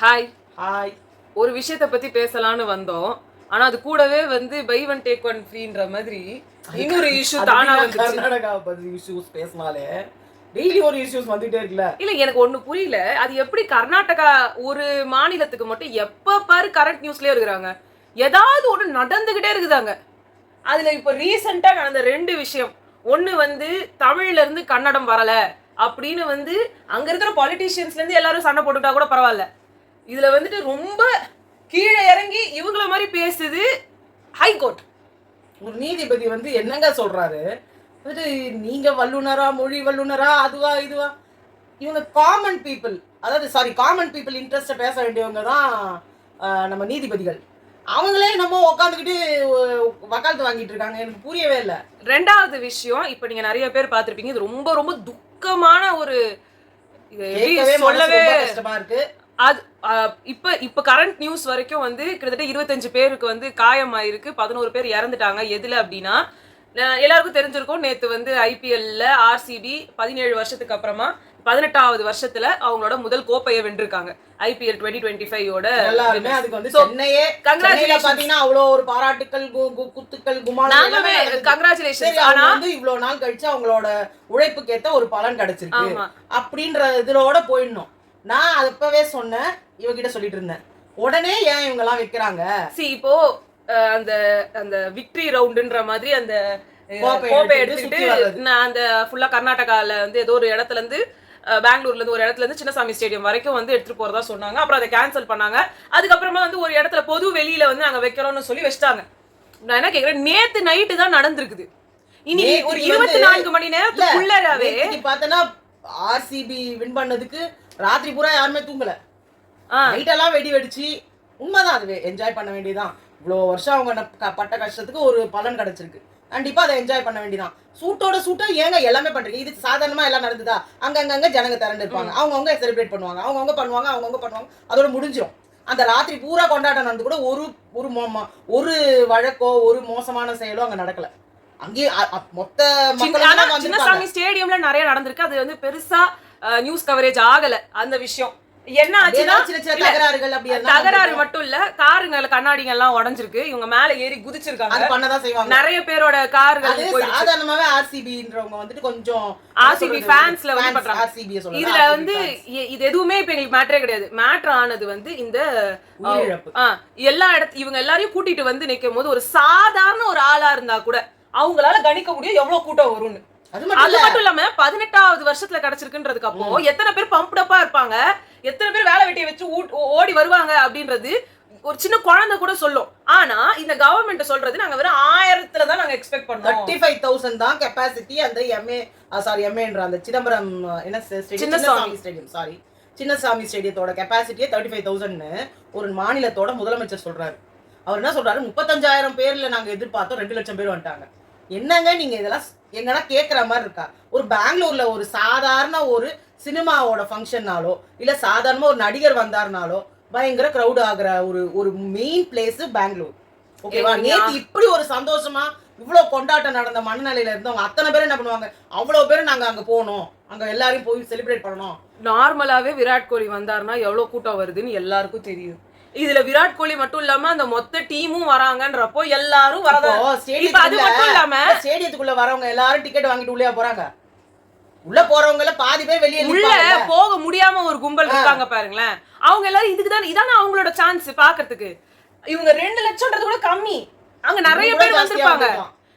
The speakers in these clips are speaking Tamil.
ஹாய். ஹாய். ஒரு விஷயத்தை பத்தி பேசலாம்னு வந்தோம். ஆனா அது கூடவே வந்து பை ஒன் டேக் ஒன் ஃப்ரீன்ற மாதிரி இன்னொரு இஷ்யூ தானா வந்துச்சு. கர்நாடகாவை பத்தி இஷ்யூஸ் பேசினாலே டெய்லி ஒரு இஷ்யூஸ் வந்துட்டே இருக்குல்ல. இல்ல எனக்கு ஒண்ணு புரியல. அது எப்படி கர்நாடகா ஒரு மாநிலத்துக்கு மட்டும் எப்ப பாரு கரண்ட் நியூஸ்லயே இருக்கிறாங்க. ஏதாவது ஒண்ணு நடந்துகிட்டே இருக்குதாங்க. அதுல இப்ப ரீசெண்டா நடந்த 2 விஷயம். ஒண்ணு வந்து தமிழ்ல இருந்து கன்னடம் வரல அப்படின்னு வந்து அங்க இருக்கிற பாலிட்டிஷியன்ஸ்ல இருந்து எல்லாரும் சண்டை போட்டுட்டா கூட பரவாயில்ல. இதுல வந்துட்டு ரொம்ப கீழே இறங்கி இவங்கள மாதிரி பேசுது ஹைகோர்ட். ஒரு நீதிபதி வந்து என்னங்க சொல்றாரு, நீங்க வல்லுனரா, மொழி வல்லுனரா, அதுவா இதுவா, இவங்க காமன் பீப்புள், அதாவது காமன் பீப்புள் இன்ட்ரெஸ்ட பேச வேண்டியவங்க தான் நம்ம நீதிபதிகள். அவங்களே நம்ம உட்காந்துக்கிட்டு வக்காலத்து வாங்கிட்டு இருக்காங்க. எனக்கு புரியவே இல்லை. 2வது விஷயம், இப்ப நீங்க நிறைய பேர் பார்த்திருப்பீங்க, இது ரொம்ப ரொம்ப துக்கமான ஒரு சொல்லவே கஷ்டமா இருக்கு. அது இப்ப கரண்ட் நியூஸ் வரைக்கும் வந்து கிட்டத்தட்ட 25 பேருக்கு வந்து காயம் ஆயிருக்கு, 11 பேர் இறந்துட்டாங்க. எதுல அப்படின்னா எல்லாருக்கும் தெரிஞ்சிருக்கும், நேத்து வந்து ஐபிஎல்ல ஆர்சிபி 17 வருஷத்துக்கு அப்புறமா 18வது வருஷத்துல அவங்களோட முதல் கோப்பையை வென்றிருக்காங்க. ஐபிஎல் 2025 எல்லாருமே அதுக்கு வந்து சென்னையே கங்க்ராச்சுலேஷன் பாத்தீங்கன்னா அவ்வளவு ஒரு பாராட்டுக்கள், குத்துக்கள், குமானாவே கங்க்ராச்சுலேஷன். ஆனா வந்து இவ்வளவு நாள் கழிச்சு அவங்களோட உழைப்புக்கு ஏத்த ஒரு பலன் கிடைச்சிருக்கு அப்படின்ற இதோட போயிடணும். நான் அப்பவே சொன்னேன், இவகிட்ட சொல்லிட்டு இருந்தேன், உடனே ஏன் இவங்க எல்லாம் வைக்கிறாங்க. இப்போ அந்த அந்த விக்டரி ரவுண்டுன்ற மாதிரி அந்த கோப்பை எடுத்துட்டு நான் அந்த ஃபுல்லா கர்நாடகால வந்து ஏதோ ஒரு இடத்துல இருந்து பெங்களூர்ல இருந்து ஒரு இடத்துல இருந்து சின்னசாமி ஸ்டேடியம் வரைக்கும் வந்து எடுத்துட்டு போறதா சொன்னாங்க. அப்புறம் அதை கேன்சல் பண்ணாங்க. அதுக்கப்புறமா வந்து ஒரு இடத்துல பொது வெளியில வந்து நாங்க வைக்கிறோம்னு சொல்லி வச்சிட்டாங்க. நான் என்ன கேக்குறேன், நேத்து நைட்டு தான் நடந்திருக்குது. இனி ஒரு 24 மணி நேரத்துக்குள்ளவே பார்த்தனா ஆர்சிபி வின் பண்ணதுக்கு ராத்திரி பூரா யாருமே தூங்கல. நைட்டெல்லாம் வெடி வெடிச்சு உண்மைதான், அது என்ஜாய் பண்ண வேண்டியதான். இவ்வளோ வருஷம் அவங்க பட்ட கஷ்டத்துக்கு ஒரு பலன் கிடைச்சிருக்கு. கண்டிப்பா அதை என்ஜாய் பண்ண வேண்டியதான். சூட்டோட சூட்டா ஏங்க எல்லாமே பண்றீங்க. இது சாதாரணமா எல்லாம் நடந்துதா? அங்கங்க ஜனங்க திரண்டு இருப்பாங்க, அவங்கவுங்க செலிப்ரேட் பண்ணுவாங்க, அவங்கவுங்க பண்ணுவாங்க, அதோட முடிஞ்சிடும். அந்த ராத்திரி பூரா கொண்டாட்டம் நடந்து கூட ஒரு வழக்கோ ஒரு மோசமான செயலோ அங்க நடக்கல. அங்கேயே மொத்த சின்னசாமி ஸ்டேடியம்ல நிறைய நடந்திருக்கு. அது வந்து பெருசா நியூஸ் கவரேஜ் ஆகல. அந்த விஷயம் என்ன ஆச்சுன்னா, தகராறு மட்டும் இல்ல, காருங்க கண்ணாடிங்க எல்லாம் உடைஞ்சிருக்கு. இவங்க மேல ஏறி குதிச்சிருக்காங்க. நிறைய பேரோட கார்கள் சாதாரணமாவே ஆர்சிபின்றவங்க வந்துட்டு கொஞ்சம் ஆர்சிபி ஃபேன்ஸ்ல வந்து பண்றாங்க. இதுல வந்து இது எதுவுமே இப்ப எங்களுக்கு மேட்டரே கிடையாது. மேட்டர் ஆனது வந்து இந்த எல்லா இவங்க எல்லாரையும் கூட்டிட்டு வந்து நிக்கும் போது ஒரு சாதாரண ஒரு ஆளா இருந்தா கூட அவங்களால கணிக்க முடியும் எவ்வளவு கூட்டம் வரும்னு. அது மட்டும் இல்லாம 18வது வருஷத்துல கிடைச்சிருக்குன்றதுக்கு அப்போ எத்தனை பேர் பம்ப்டப்பா இருப்பாங்க, எத்தனை பேர் வேலை வெட்டியை வச்சு ஓடி வருவாங்க அப்படின்றது ஒரு சின்ன குழந்தை கூட சொல்லும். ஆனா இந்த கவர்மெண்ட் சொல்றது நாங்க வெறும் 1000 தான் நாங்க எக்ஸ்பெக்ட் பண்ணோம். 35,000 தான் கெபாசிட்டி. அந்த எம்ஏன்ற அந்த சிதம்பரம் சின்னசாமி ஸ்டேடியத்தோட கெபாசிட்டியே 35,000ன்னு ஒரு மாநிலத்தோட முதலமைச்சர் சொல்றாரு. அவர் என்ன சொல்றாரு, 35,000 பேர்ல நாங்க எதிர்பார்த்தோம், 2 லட்சம் பேர் வந்துட்டாங்க. என்னங்க நீங்க இதெல்லாம் எங்கன்னா கேட்குற மாதிரி இருக்கா? ஒரு பெங்களூர்ல ஒரு சாதாரண ஒரு சினிமாவோட ஃபங்க்ஷன்னாலோ இல்ல சாதாரணமா ஒரு நடிகர் வந்தாருனாலோ பயங்கர கிரௌட் ஆகுற ஒரு மெயின் பிளேஸ் பெங்களூர். ஓகேவா? நேற்று இப்படி ஒரு சந்தோஷமா இவ்வளவு கொண்டாட்டம் நடந்த மனநிலையில இருந்தவங்க அத்தனை பேரும் என்ன பண்ணுவாங்க, அவ்வளவு பேரும் நாங்க அங்க போகணும், அங்க எல்லாரையும் போய் செலிப்ரேட் பண்ணணும். நார்மலாவே விராட் கோலி வந்தாருன்னா எவ்வளவு கூட்டம் வருதுன்னு எல்லாருக்கும் தெரியும். இதுல விராட் கோலி மட்டும் இல்லாம அந்த மொத்த டீமும் வராங்கன்றப்போ எல்லாரும் ஸ்டேடியத்துக்குள்ள வரவங்க எல்லாரும் டிக்கெட் வாங்கிட்டு உள்ளே போறாங்க. உள்ள போறவங்க பாதி பேர் வெளியே உள்ள போக முடியாம ஒரு கும்பல் இருக்காங்க பாருங்களேன். அவங்க எல்லாரும் இதுக்குதான் இதான அவங்களோட சான்ஸ் பாக்குறதுக்கு. இவங்க 2 லட்சம்ன்றது கூட கம்மி, அங்க நிறைய பேர் வந்திருப்பாங்க.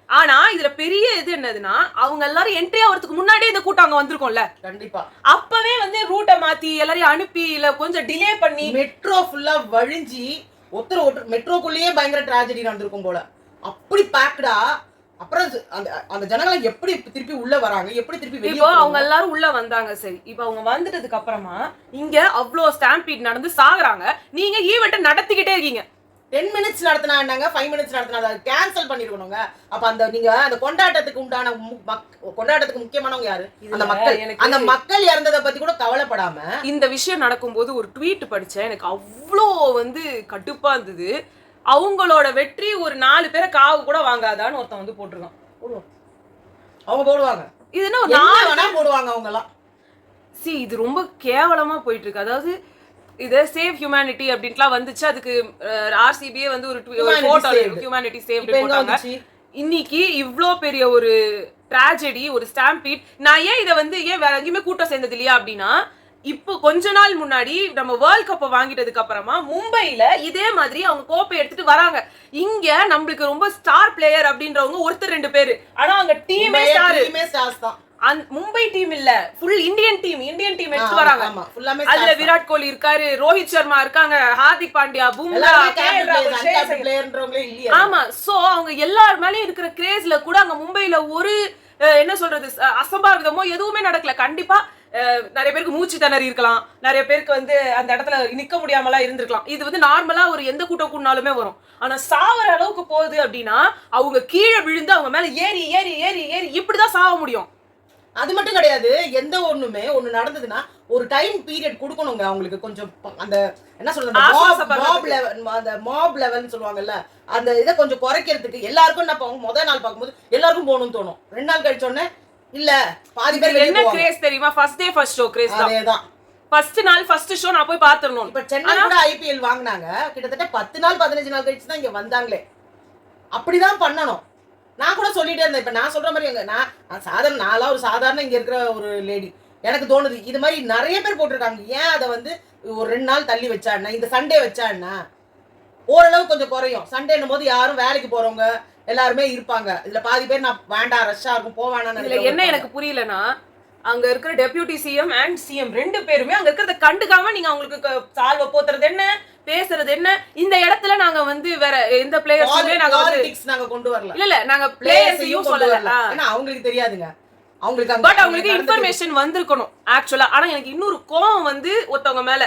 ஆனா இதுல பெரிய இது என்னதுன்னா, அவங்க எல்லாரும் என்ட்ரி ஆகிறதுக்கு முன்னாடியே இந்த கூட்டம் அங்க வந்திருக்கும்ல. கண்டிப்பா அப்பவே வந்து ரூட்டை மாத்தி எல்லாரையும் அனுப்பி இல்ல கொஞ்சம் டிலே பண்ணி மெட்ரோ ஃபுல்லா வழிஞ்சி ஒருத்தர் மெட்ரோக்குள்ளேயே பயங்கர டிராஜடி நடந்திருக்கும் போல. அப்படி பேக்டா. அப்புறம் அந்த ஜனங்களை எப்படி திருப்பி உள்ள வராங்க, எப்படி திருப்பி இப்போ அவங்க எல்லாரும் உள்ள வந்தாங்க. சரி, இப்போ அவங்க வந்துட்டதுக்கு அப்புறமா இங்க அவ்வளோ ஸ்டாம்பீட் நடந்து சாகுறாங்க. நீங்க ஈவெண்ட் நடத்திக்கிட்டே இருக்கீங்க. 10 மினிட்ஸ் நடத்தினாங்க, 5 மினிட்ஸ் நடத்தினா அதை கேன்சல் பண்ணிருக்கணுங்க. அப்ப நீங்க அந்த கொண்டாட்டத்துக்கு உண்டான கொண்டாட்டத்துக்கு முக்கியமானவங்க யாரு? அந்த மக்கள். அந்த மக்கள் இறந்ததை பத்தி கூட கவலைப்படாம இந்த விஷயம் நடக்கும்போது ஒரு ட்வீட் படிச்சேன். எனக்கு அவ்வளோ வந்து கடுப்பா இருந்தது. அவங்களோட வெற்றி ஒரு 4 பேரை காவு கூட வாங்காதான்னு ஒருத்தன் வந்து போட்டிருக்கான். அவங்க போடுவாங்க. இது என்ன போடுவாங்க அவங்க எல்லாம். இது ரொம்ப கேவலமா போயிட்டு இருக்கு. அதாவது இது சேவ் ஹியூமனிட்டி அப்படின்ட்டுலாம் வந்துச்சு. அதுக்கு ஆர்சிபியே வந்து ஒரு போட்டோ ஹியூமனிட்டி சேவ் போட்டாங்க. இன்னைக்கு இவ்ளோ பெரிய ஒரு ட்ராஜடி, ஒரு ஸ்டாம்பீட். நான் ஏன் இதை வந்து ஏன் வேற எங்கேயுமே கூட்டம் சேர்ந்தது இல்லையா அப்படின்னா, இப்போ கொஞ்ச நாள் முன்னாடி நம்ம வேர்ல்ட் கப்பை வாங்கிட்டதுக்கு அப்புறமா மும்பைல இதே மாதிரி அவங்க கோப்பை எடுத்துட்டு வராங்க. இங்க நம்மளுக்கு ரொம்ப ஸ்டார் பிளேயர் அப்படின்றவங்க ஒருத்தர் 2 பேரு, ஆனா அங்க டீமே ஸ்டார்ஸ் தான். மும்பை டீம் இல்ல, ஃபுல் இந்தியன் டீம் எடுத்து வராங்க. அதுல விராட் கோலி இருக்காரு, ரோஹித் சர்மா இருக்காங்க, ஹார்திக் பாண்டியா, பும்ரா, ஆமா. சோ அவங்க எல்லார் மேலயும் இருக்கிற கிரேஸ்ல கூட அங்க மும்பைல ஒரு என்ன சொல்றது அசம்பாவிதமோ எதுவுமே நடக்கல. கண்டிப்பா நிறைய பேருக்கு மூச்சு திணறி இருக்கலாம், நிறைய பேருக்கு வந்து அந்த இடத்துல நிக்க முடியாமலாம் இருந்திருக்கலாம். இது வந்து நார்மலா ஒரு எந்த கூட்டம் கூடனாலுமே வரும். ஆனா சாவர அளவுக்கு போகுது அப்படின்னா அவங்க கீழே விழுந்து அவங்க மேல ஏறி ஏறி ஏறி ஏறி இப்படிதான் சாவ முடியும். அது மட்டும் கிடையாது, எந்த ஒண்ணுமே ஒண்ணு நடந்ததுன்னா ஒரு டைம் பீரியட் கொடுக்கணுங்க அவங்களுக்கு. கொஞ்சம் அந்த என்ன சொல்றது மாப் லெவல்னு சொல்லுவாங்கல்ல, அந்த இதை கொஞ்சம் குறைக்கிறதுக்கு எல்லாருக்கும் நான் முதல் நாள் பார்க்கும்போது எல்லாருக்கும் போகணும்னு தோணும். 2 நாள் கழிச்சோடனே இல்ல பாதி பேர் என்ன கிரேஸ் தெரியுமா, first day first show grace தான். அதேதான், ஃபர்ஸ்ட் நாள் ஃபர்ஸ்ட் ஷோ நான் போய் பாத்துறணும். இப்ப சென்னை கூட ஐபிஎல் வாங்குனாங்க, கிட்டத்தட்ட 10 நாள் 15 நாள் கழிச்சு தான் இங்க வந்தாங்களே. அப்படிதான் பண்ணணும். நான் கூட சொல்லிட்டே இருந்தேன். இப்ப நான் சொல்ற மாதிரி நான்லாம் ஒரு சாதாரண இங்க இருக்கிற ஒரு லேடி, எனக்கு தோணுது இது மாதிரி நிறைய பேர் போட்டிருக்காங்க. ஏன் அதை வந்து ஒரு 2 நாள் தள்ளி வச்சான்னா, இந்த சண்டே வச்சான்னா ஓரளவு கொஞ்சம் குறையும். சண்டேன்னும் போது யாரும் வேலைக்கு போறவங்க எல்லாருமே இருப்பாங்க. இதுல பாதி பேர் நான் வேண்டாம் ரஷ்ஷா இருக்கும் போவேணான்னு. இதுல என்ன எனக்கு புரியலன்னா, அங்க இருக்கிற டெபியூட்டி சிஎம் அண்ட் சிஎம் 2 பேருமே அங்க இருக்கிறத கண்டுக்காம நீங்க அவங்களுக்கு சால்வ போத்துறது என்ன, பேசுறது என்ன, இந்த இடத்துல நாங்க வந்து வேற எந்த பிளேயர்ஸுமே நாங்க கொண்டு வரல. இல்ல நாங்க பிளேயர்ஸையும் சொல்லல, ஏன்னா அவங்களுக்கு தெரியாதுங்க. பட் அவங்களுக்கு இன்ஃபர்மேஷன் வந்திருக்கணும் ஆக்சுவலா. ஆனா எனக்கு இன்னொரு கோவம் வந்து ஒருத்தவங்க மேல,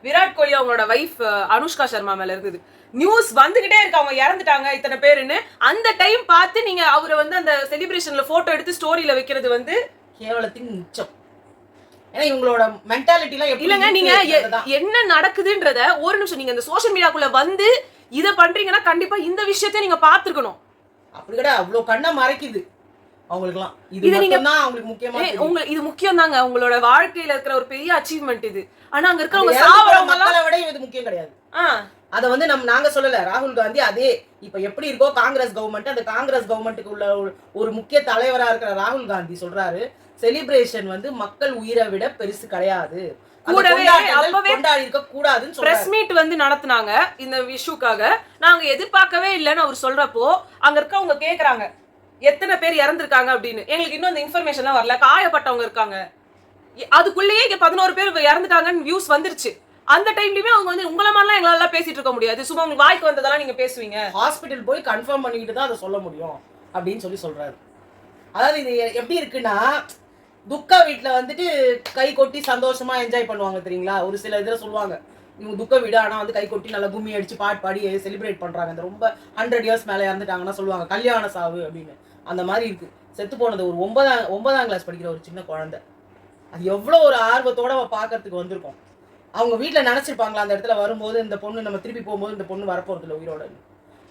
விராட் கோலி அவங்களோட வைஃப் அனுஷ்கா சர்மா மேல இருக்குது. நியூஸ் வந்துகிட்டே இருக்கு அவங்க இறந்துட்டாங்க இத்தனை பேருன்னு. அந்த டைம் பார்த்து நீங்க அவரை வந்து அந்த செலிப்ரேஷன்ல போட்டோ எடுத்து ஸ்டோரியில வைக்கிறது வந்து கேவலத்தின் உச்சம். ஏன்னா இவங்களோட மென்டாலிட்டி எல்லாம் எப்படி இல்லங்க, நீங்க என்ன நடக்குதுன்றத ஒரு நிமிஷம் நீங்க இந்த சோஷியல் மீடியாக்குள்ள வந்து இத பண்றீங்கன்னா கண்டிப்பா இந்த விஷயத்தை நீங்க பாத்துக்கணும். அப்படி கூட அவ்வளவு கண்ணை மறைக்குது அவங்களுக்குலாம். இது மட்டும்தான் அவங்களுக்கு முக்கியமா, இது முக்கியம் தாங்க. உங்களோட வாழ்க்கையில இருக்கிற ஒரு பெரிய அச்சீவ்மெண்ட் இது. ஆனா அங்க இருக்கிறவங்க சாவறவங்க மக்களை விட இது முக்கியம் கிடையாது. அத வந்து நாங்க சொல்லல, ராகுல் காந்தி அதே இப்ப எப்படி இருக்கோ காங்கிரஸ் கவர்மெண்ட், அந்த காங்கிரஸ் கவர்மெண்ட்டுக்கு உள்ள ஒரு முக்கிய தலைவரா இருக்கிற ராகுல் காந்தி சொல்றாரு, செலிப்ரேஷன் வந்து மக்கள் உயிரை விட பெருசு கிடையாது, கொண்டாடி இருக்க கூடாதுன்னு சொல்றாரு. பிரஸ் மீட் வந்து நடத்துனாங்க இந்த இஷ்யூக்காக. நாங்க எதிர்பார்க்கவே இல்லைன்னு அவர் சொல்றப்போ அங்க இருக்கவங்க கேக்குறாங்க எத்தனை பேர் இறந்திருக்காங்க அப்படின்னு. எங்களுக்கு இன்னும் அந்த இன்ஃபர்மேஷன்லாம் வரல. காயப்பட்டவங்க இருக்காங்க, அதுக்குள்ளேயே 11 பேர் இறந்துட்டாங்கன்னு வியூஸ் வந்துருச்சு. அந்த டைம்லயுமே அவங்க வந்து உங்களை மாதிரிலாம் எங்களால பேசிட்டு இருக்க முடியாது, சும்மா உங்களுக்கு வாய்க்கு வந்ததெல்லாம் நீங்க பேசுவீங்க, ஹாஸ்பிட்டல் போய் கன்ஃபார்ம் பண்ணிக்கிட்டு தான் அதை சொல்ல முடியும் அப்படின்னு சொல்றாரு. அதாவது இது எப்படி இருக்குன்னா, துக்க வீட்டுல வந்துட்டு கை கொட்டி சந்தோஷமா என்ஜாய் பண்ணுவாங்க தெரியுங்களா. ஒரு சில இதுல சொல்லுவாங்க இவங்க துக்க வீடு, ஆனா வந்து கை கொட்டி நல்லா கும்மி அடிச்சு பாட்டு பாடி செலிப்ரேட் பண்றாங்க. இந்த ரொம்ப 100 இயர்ஸ் மேல இறந்துட்டாங்கன்னா சொல்லுவாங்க கல்யாண சாவு அப்படின்னு. அந்த மாதிரி இருக்கு. செத்து போனது ஒரு 9ஆம் கிளாஸ் படிக்கிற ஒரு சின்ன குழந்தை. அது எவ்வளவு ஒரு ஆர்வத்தோட பாக்குறதுக்கு வந்திருக்கும். அவங்க வீட்டுல நினைச்சிருப்பாங்களா அந்த இடத்துல வரும்போது இந்த பொண்ணு நம்ம திருப்பி போகும்போது இந்த பொண்ணு வரப்போறது இல்லை உயிரோட.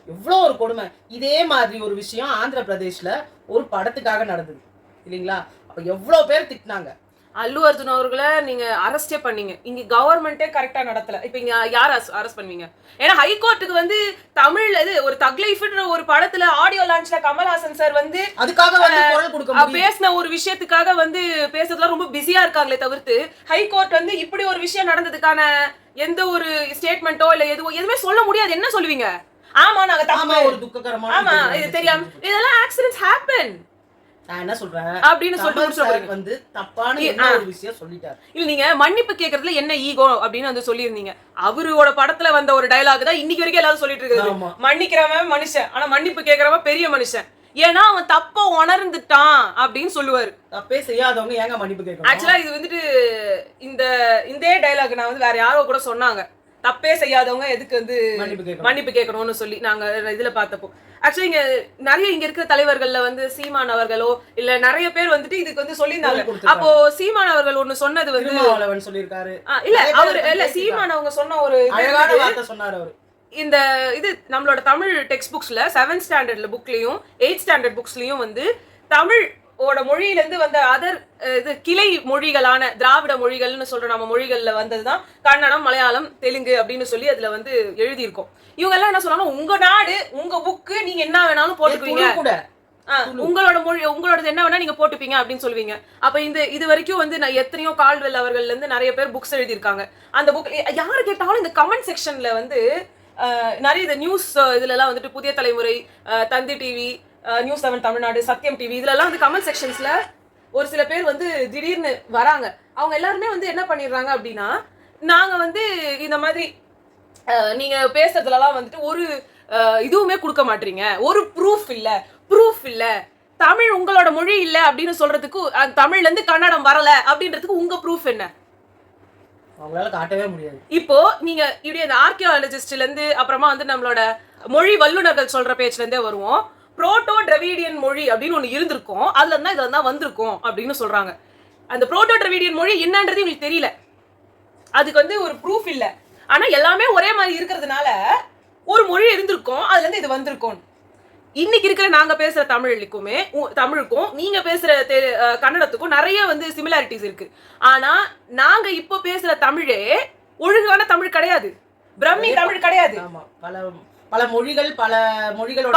எவ்வளோ ஒரு கொடுமை. இதே மாதிரி ஒரு விஷயம் ஆந்திர பிரதேஷ்ல ஒரு படத்துக்காக நடந்தது இல்லைங்களா. அப்ப எவ்வளவு பேர் திட்டினாங்க. அல்லு அர்ஜுன் அவர்களை நீங்க அரெஸ்டே பண்ணீங்க, இங்க கவர்மெண்டே கரெக்டா நடத்தல. இப்ப இங்க யார் அரெஸ்ட் பண்ணுவீங்க? ஏன்னா ஹைகோர்ட்டுக்கு வந்து தமிழ்ல இது ஒரு தக் லைஃப்ன்ற ஒரு படத்துல ஆடியோ லான்ச்ல கமல்ஹாசன் சார் வந்து அதுக்காக குரல் கொடுக்க பேசின ஒரு விஷயத்துக்காக வந்து பேசுறதுலாம் ரொம்ப பிஸியா இருக்காங்களே தவிர்த்து ஹைகோர்ட் வந்து இப்படி ஒரு விஷயம் நடந்ததுக்கான எந்த ஒரு ஸ்டேட்மெண்ட்டோ இல்ல எதுவுமே சொல்ல முடியாது. என்ன சொல்லுவீங்க? ஆமா நாங்க தப்பா ஒரு துக்ககரமான, ஆமா இது தெரியாம இதெல்லாம் ஆக்சிடென்ட்ஸ் ஹேப்பன் நான் என்ன சொல்றேன் அப்படின்னு சொல்லிட்டு வந்து தப்பான ஒரு விஷயம் சொல்லிட்டாரு. இல்ல நீங்க மன்னிப்பு கேக்குறதுல என்ன ஈகோ அப்படின்னு வந்து சொல்லியிருந்தீங்க. அவரோட படத்துல வந்த ஒரு டயலாக் தான் இன்னைக்கு வரைக்கும் எல்லாரும் சொல்லிட்டு இருக்காங்க. மன்னிக்கிறவன் மனுஷன், ஆனா மன்னிப்பு கேக்குறவன் பெரிய மனுஷன். ஏன்னா அவன் தப்ப உணர்ந்துட்டான் அப்படின்னு சொல்லுவாரு. தப்பே செய்யாதவங்க ஏங்க மன்னிப்பு கேட்கணும்? ஆக்சுவலா இது வந்துட்டு இந்த டயலாக் நான் வந்து வேற யாரோ கூட சொன்னாங்க, தப்பே செய்யாதவங்க எதுக்கு வந்து மன்னிப்பு கேட்கணும்னு சொல்லி. நாங்க இதுல பார்த்தப்போ ஆக்சுவலி இங்க நிறைய இங்க இருக்கிற தலைவர்கள்ல வந்து சீமான் அவர்களோ இல்ல நிறைய பேர் வந்துட்டு இதுக்கு வந்து சொல்லியிருந்தாங்க. அப்போ சீமான் அவர்கள் ஒண்ணு சொன்னது வந்து சொல்லியிருக்காரு. இல்ல அவரு இல்ல சீமான் அவங்க சொன்ன ஒரு அழகான வார்த்தை சொன்னாரு அவரு. இந்த இது நம்மளோட தமிழ் டெக்ஸ்ட் புக்ஸ்ல 7th ஸ்டாண்டர்ட்ல புக்லயும் 8th ஸ்டாண்டர்ட் புக்ஸ்லயும் வந்து தமிழ் ஓட மொழியில இருந்து வந்த இது கிளை மொழிகளான திராவிட மொழிகள்னு சொல்ற நம்ம மொழிகள்ல வந்ததுதான் கன்னடம், மலையாளம், தெலுங்கு அப்படின்னு சொல்லி அதுல வந்து எழுதியிருக்கோம். இவங்க எல்லாம் என்ன சொல்றாங்க, உங்க நாடு உங்க புக்கு நீங்க என்ன வேணாலும் போட்டுக்குவீங்க, உங்களோட மொழி உங்களோட என்ன வேணா நீங்க போட்டுப்பீங்க அப்படின்னு சொல்லுவீங்க. அப்ப இது வரைக்கும் வந்து நான் எத்தனையோ கால்வெல் அவர்கள்ல இருந்து நிறைய பேர் புக்ஸ் எழுதியிருக்காங்க. அந்த புக் யாரு கேட்டாலும் இந்த கமெண்ட் செக்ஷன்ல வந்து நிறைய இந்த நியூஸ் இதுல எல்லாம் வந்துட்டு புதிய தலைமுறை, தந்தி டிவி, நியூஸ் 7 தமிழ்நாடு, சத்தியம் டிவி, இதுல எல்லாம் வந்து கமெண்ட் செக்ஷன்ஸ்ல ஒரு சில பேர் வந்து திடீர்னு வராங்க. அவங்க எல்லாருமே வந்து என்ன பண்ணிடுறாங்க அப்படின்னா, நாங்க வந்து இந்த மாதிரி நீங்க பேசுறதுலாம் வந்துட்டு ஒரு இதுவுமே கொடுக்க மாட்டீங்க, ஒரு ப்ரூஃப் இல்ல, தமிழ் உங்களோட மொழி இல்ல அப்படின்னு சொல்றதுக்கு, தமிழ்ல இருந்து கன்னடம் வரல அப்படின்றதுக்கு உங்க ப்ரூஃப் என்ன? அவங்களால காட்டவே முடியாது. இப்போ நீங்க இப்படி அந்த ஆர்கியாலஜிஸ்ட்ல இருந்து அப்புறமா வந்து நம்மளோட மொழி வல்லுநர்கள் சொல்ற பேச்சுல இருந்தே வருவோம். புரோட்டோ டிராவிடியன் மொழி அப்படின்னு ஒண்ணு இருந்திருக்கும், அதுல இருந்தா இதுல தான் வந்திருக்கும் அப்படின்னு சொல்றாங்க. அந்த புரோட்டோ டிராவிடியன் மொழி என்னன்றது உங்களுக்கு தெரியல, அதுக்கு வந்து ஒரு ப்ரூஃப் இல்ல. ஆனா எல்லாமே ஒரே மாதிரி இருக்கிறதுனால ஒரு மொழி இருந்திருக்கும், அதுல இருந்து இது வந்திருக்கும். இன்னைக்கு இருக்கிற நாங்க பேசுற தமிழுக்கும் நீங்க பேசுற கன்னடத்துக்கும் நிறைய வந்து சிமிலாரிட்டிஸ் இருக்கு. ஆனா நாங்க இப்ப பேசுற தமிழே ஒழுங்கான தமிழ் கிடையாது, பிரம்மி தமிழ் கிடையாது. பல மொழிகளோட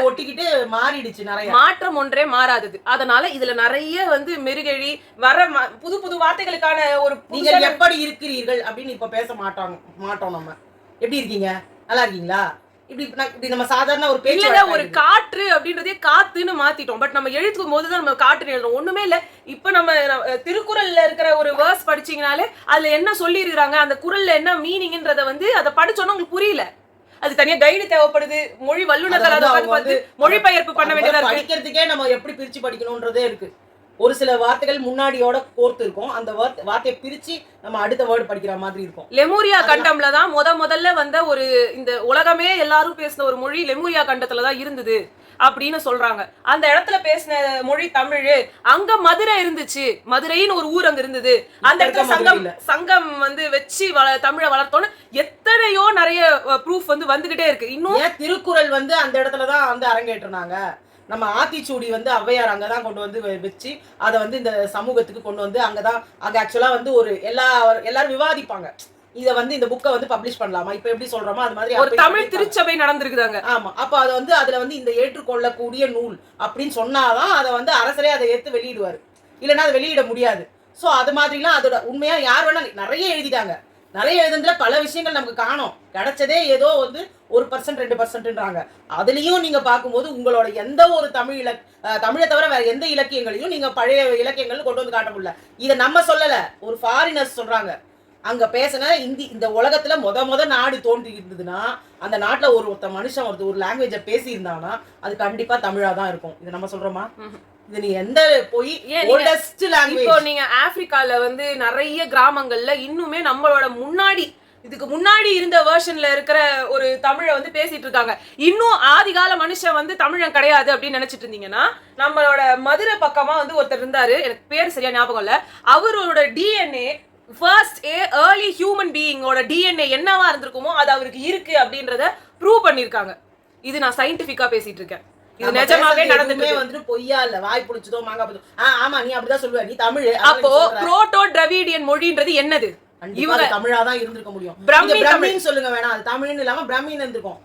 ஒட்டிக்கிட்டு மாறிடுச்சு, நிறைய மாற்றம் ஒன்றே மாறாதது. அதனால இதுல நிறைய வந்து மெருகழி வர புது புது வார்த்தைகளுக்கான ஒரு நீங்கள் எப்படி இருக்கிறீர்கள் அப்படின்னு இப்ப பேச மாட்டோம். நம்ம எப்படி இருக்கீங்க, நல்லா இருக்கீங்களா, இப்படி நம்ம சாதாரண ஒரு பேச்சு ஒரு காற்று அப்படின்றதே காத்துன்னு மாத்திட்டோம். பட் நம்ம எழுதும் போதுதான் நம்ம காற்றுன்னு எழுதுறோம், ஒண்ணுமே இல்ல. இப்ப நம்ம திருக்குறள்ல இருக்கிற ஒரு வேர்ஸ் படிச்சீங்கனாலே அதுல என்ன சொல்லி இருக்காங்க, அந்த குறள்ல என்ன மீனிங்ன்றத வந்து அதை படிச்சோன்னா உங்களுக்கு புரியல. அது தனியா கைடு தேவைப்படுது, மொழி வல்லுநர்கள் அதை பார்த்து மொழிபெயர்ப்பு பண்ண வேண்டியதா இருக்கு. படிக்கிறதுக்கே நம்ம எப்படி பிரிச்சு படிக்கணும்ன்றதே இருக்கு. ஒரு சில வார்த்தைகள் முன்னாடியோட கோர்த்து இருக்கும், அந்த வார்த்தையை பிரிச்சு நம்ம அடுத்த வேர்டு படிக்கிற மாதிரி இருக்கும். லெமூரியா கண்டம்ல தான் முதல்ல வந்த ஒரு இந்த உலகமே எல்லாரும் பேசின ஒரு மொழி லெமூரியா கண்டத்துல தான் இருந்தது அப்படின்னு சொல்றாங்க. அந்த இடத்துல பேசின மொழி தமிழ். அங்க மதுரை இருந்துச்சு, மதுரைன்னு ஒரு ஊர் அங்க இருந்தது, அந்த இடத்துல சங்கம் வந்து வச்சு தமிழை வளர்த்தோன்னு எத்தனையோ நிறைய ப்ரூஃப் வந்து வந்துகிட்டே இருக்கு. இன்னும் திருக்குறள் வந்து அந்த இடத்துலதான் வந்து அரங்கேற்றினாங்க. நம்ம ஆத்திச்சூடி வந்து ஔவையார் அங்கதான் கொண்டு வந்து வச்சு அதை வந்து இந்த சமூகத்துக்கு கொண்டு வந்து அங்க ஆக்சுவலா வந்து ஒரு எல்லாரும் விவாதிப்பாங்க, இத வந்து இந்த புக்கை வந்து பப்ளிஷ் பண்ணலாமா, இப்ப எப்படி சொல்றோமோ அது மாதிரி ஒரு தமிழ் திருச்சபை நடந்திருக்குதாங்க. ஆமா, அப்ப அதை வந்து அதுல வந்து இந்த ஏற்றுக்கொள்ளக்கூடிய நூல் அப்படின்னு சொன்னாதான் அதை வந்து அரசரே அதை ஏற்று வெளியிடுவாரு, இல்லைன்னா அதை வெளியிட முடியாது. சோ அது மாதிரிலாம் அதோட உண்மையா யார் வேணா நிறைய எழுதிட்டாங்க. நிறைய எழுதுனதுல பல விஷயங்கள் நமக்கு காணும், கிடைச்சதே ஏதோ வந்து 1% 2%ன்றாங்க. அதுலயும் நீங்க பார்க்கும்போது உங்களோட எந்த ஒரு தமிழை தவிர வேற எந்த இலக்கியங்களையும் நீங்க பழைய இலக்கியங்கள் கொண்டு வந்து காட்ட முடியல. இதை நம்ம சொல்லல, ஒரு ஃபாரினர்ஸ் சொல்றாங்க. அங்க பேசின இந்த உலகத்துல முத நாடு தோன்றி இருந்ததுன்னா அந்த நாட்டுல ஒருத்த மனுஷன் ஒரு லாங்குவேஜ பேசி இருந்தாங்கன்னா அது கண்டிப்பா தமிழா தான் இருக்கும். இதை நம்ம சொல்றோமா? இது நீ எந்த போய் ஓல்டஸ்ட் லாங்குவேஜ். இப்போ நீங்க ஆப்பிரிக்கால வந்து நிறைய கிராமங்கள்ல இன்னுமே நம்மளோட இதுக்கு முன்னாடி இருந்த வெர்ஷன்ல இருக்கிற ஒரு தமிழை வந்து பேசிட்டு இருக்காங்க. இன்னும் ஆதிகால மனுஷன் வந்து தமிழன் கிடையாது அப்படின்னு நினைச்சிட்டு இருந்தீங்கன்னா, நம்மளோட மதுரை பக்கமா வந்து ஒருத்தர் இருந்தாரு, எனக்கு பேர் சரியா ஞாபகம் இல்ல, அவரோட டிஎன்ஏ ஃபர்ஸ்ட் ஏர்லி ஹியூமன் பீயிங்கோட டிஎன்ஏ என்னவா இருந்திருக்குமோ அது அவருக்கு இருக்கு அப்படின்றத ப்ரூவ் பண்ணிருக்காங்க. இது நான் சயின்டிபிக்கா பேசிட்டு இருக்கேன், இது நிஜமாவே நடந்துமே வந்து பொய்யா இல்ல, வாய் புடிச்சதோ மாங்கா புடிச்சோ. ஆமா, நீ அப்படிதான் சொல்லுவ, நீ தமிழ். அப்போ புரோட்டோ டிராவிடியன் மொழின்றது என்னது? இவங்க தமிழாதான் இருந்திருக்க முடியும். பிரம்மின்னு சொல்லுங்க வேணாம், அது தமிழ்னு இல்லாம பிரம்மின்னு இருந்திருக்கும்.